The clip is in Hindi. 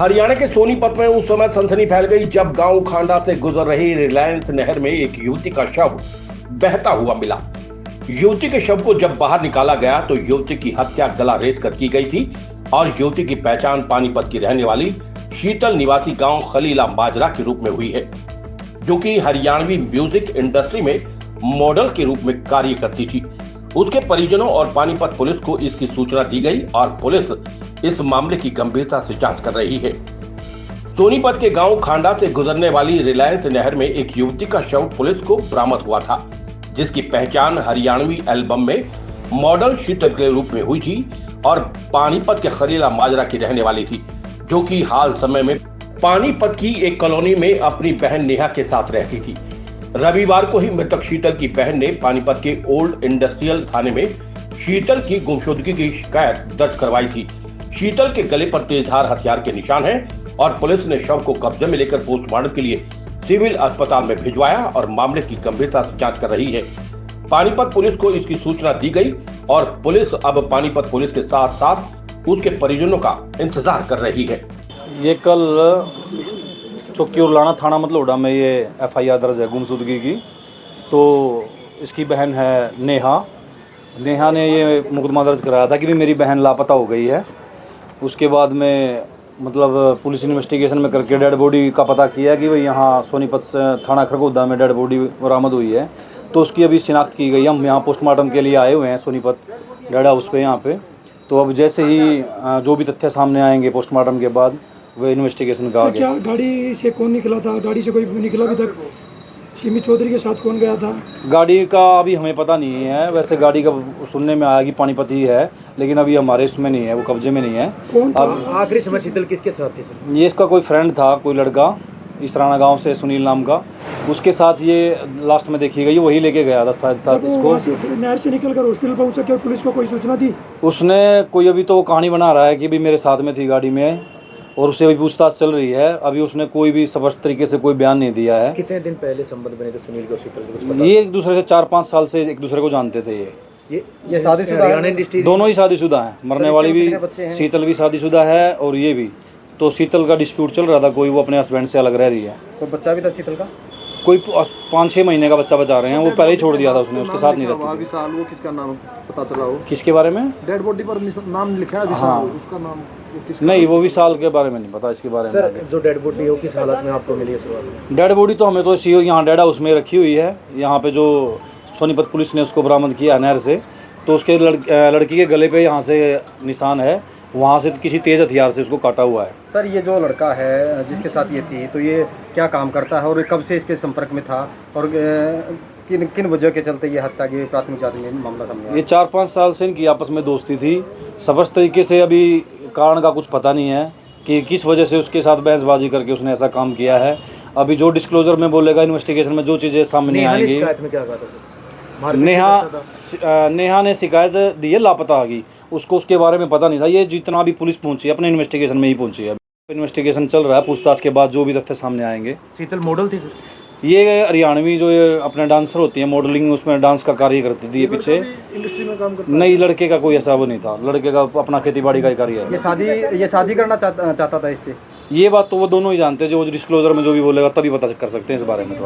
हरियाणा के सोनीपत में उस समय सनसनी फैल गई जब गांव खांडा से गुजर रही रिलायंस नहर में एक युवती का शव बहता हुआ मिला। युवती के शव को जब बाहर निकाला गया तो युवती की हत्या गला रेत कर की गई थी और युवती की पहचान पानीपत की रहने वाली शीतल निवासी गांव खलीला माजरा के रूप में हुई है, जो कि हरियाणवी म्यूजिक इंडस्ट्री में मॉडल के रूप में कार्य करती थी। उसके परिजनों और पानीपत पुलिस को इसकी सूचना दी गई और पुलिस इस मामले की गंभीरता से जांच कर रही है। सोनीपत के गांव खांडा से गुजरने वाली रिलायंस नहर में एक युवती का शव पुलिस को बरामद हुआ था, जिसकी पहचान हरियाणवी एल्बम में मॉडल शीतल के रूप में हुई थी और पानीपत के खलीला माजरा की रहने वाली थी, जो कि हाल समय में पानीपत की एक कॉलोनी में अपनी बहन नेहा के साथ रहती थी। रविवार को ही मृतक शीतल की बहन ने पानीपत के ओल्ड इंडस्ट्रियल थाने में शीतल की गुमशुदगी की शिकायत दर्ज करवाई थी। शीतल के गले पर तेजधार हथियार के निशान हैं और पुलिस ने शव को कब्जे में लेकर पोस्टमार्टम के लिए सिविल अस्पताल में भिजवाया और मामले की गंभीरता से जांच कर रही है। पानीपत पुलिस को इसकी सूचना दी गई और पुलिस अब पानीपत पुलिस के साथ साथ उसके परिजनों का इंतजार कर रही है। ये कल चौकी उरलाना थाना मतलूडा में ये एफआईआर दर्ज है गुमशुदगी की। तो इसकी बहन है नेहा ने ये मुकदमा दर्ज कराया था कि भी मेरी बहन लापता हो गई है। उसके बाद में मतलब पुलिस इन्वेस्टिगेशन में करके डेड बॉडी का पता किया कि भाई यहाँ सोनीपत थाना खरगोदा में डेड बॉडी बरामद हुई है। तो उसकी अभी शिनाख्त की गई। हम यहाँ पोस्टमार्टम के लिए आए हुए हैं सोनीपत डेड हाउस पे यहाँ पे। तो अब जैसे ही जो भी तथ्य सामने आएंगे पोस्टमार्टम के बाद वो इन्वेस्टिगेशन का आगे। क्या गाड़ी से कौन निकला था? गाड़ी से कोई निकला अभी तक? सिमी चौधरी के साथ कौन गया था? गाड़ी का अभी हमें पता नहीं है। वैसे गाड़ी का सुनने में आया कि पानीपत ही है, लेकिन अभी हमारे इसमें नहीं है, वो कब्जे में नहीं है। कौन था? आखिरी समय शीतल किसके साथ थी सर? ये इसका कोई फ्रेंड था, कोई लड़का इसराना गांव से सुनील नाम का, उसके साथ ये लास्ट में देखी गई, वही लेके गया था शायद साथ इसको। नहर से निकलकर हॉस्पिटल पहुंचा, क्या पुलिस को कोई सूचना दी? उसने कोई अभी तो वो कहानी बना रहा है कि भी मेरे साथ में थी गाड़ी में और उससे अभी पूछताछ चल रही है। अभी उसने कोई भी स्पष्ट तरीके से कोई बयान नहीं दिया है। कितने दिन पहले संबंध बने थे सुनील को शीतल? ये एक दूसरे से 4-5 साल से एक दूसरे को जानते थे। ये शादीशुदा है? दोनों ही शादीशुदा हैं। मरने वाली भी शीतल भी शादीशुदा है और ये भी। तो शीतल का डिस्प्यूट चल रहा था, कोई वो अपने हस्बैंड से अलग रह रही है। तो बच्चा भी था शीतल का? कोई 5-6 महीने का बच्चा बचा रहे हैं। वो पहले ही छोड़ दिया था उसने, उसके साथ नहीं रहती। वो किसका नाम पता चला? हो किसके बारे में? डेड बॉडी पर नाम लिखा है। हाँ, उसका नाम नहीं, वो विशाल के बारे में नहीं पता। इसके बारे में सर, जो डेड बॉडी है किस हालत में आपको मिली है? डेड बॉडी तो हमें तो यहाँ डेड हाउस में रखी हुई है। यहाँ पे जो सोनीपत पुलिस ने उसको बरामद किया नहर से, तो उसके लड़की के गले पे यहाँ से निशान है, वहाँ से किसी तेज हथियार से उसको काटा हुआ है। सर, ये जो लड़का है जिसके साथ ये थी, तो ये क्या काम करता है और कब से इसके संपर्क में था और किन वजह के चलते ये हत्या की प्राथमिक जांच में मामला सामने आया? ये 4-5 साल से इनकी आपस में दोस्ती थी। स्पष्ट तरीके से अभी कारण का कुछ पता नहीं है कि किस वजह से उसके साथ बहसबाजी करके उसने ऐसा काम किया है। अभी जो डिस्क्लोजर में बोलेगा, इन्वेस्टिगेशन में जो चीज़ें सामने आएंगी। में क्या कहा था सर? नेहा ने शिकायत दी है लापता आ गई। उसको उसके बारे में पता नहीं था। ये जितना भी पुलिस पहुंची है अपने इन्वेस्टिगेशन में ही पहुंची है। इन्वेस्टिगेशन चल रहा है, पूछताछ के बाद जो भी तथ्य सामने आएंगे। शीतल मॉडल थी सर? ये हरियाणवी जो ये अपने डांसर होती है, मॉडलिंग, उसमें डांस का कार्य करती थी। ये पीछे इंडस्ट्री में काम करता? नहीं, लड़के का कोई ऐसा वो नहीं था। लड़के का अपना खेती बाड़ी का कार्य है। ये शादी करना चाहता था इससे? ये बात तो वो दोनों ही जानते हैं। जो डिस्क्लोजर में जो भी बोलेगा तभी पता कर सकते हैं इस बारे में।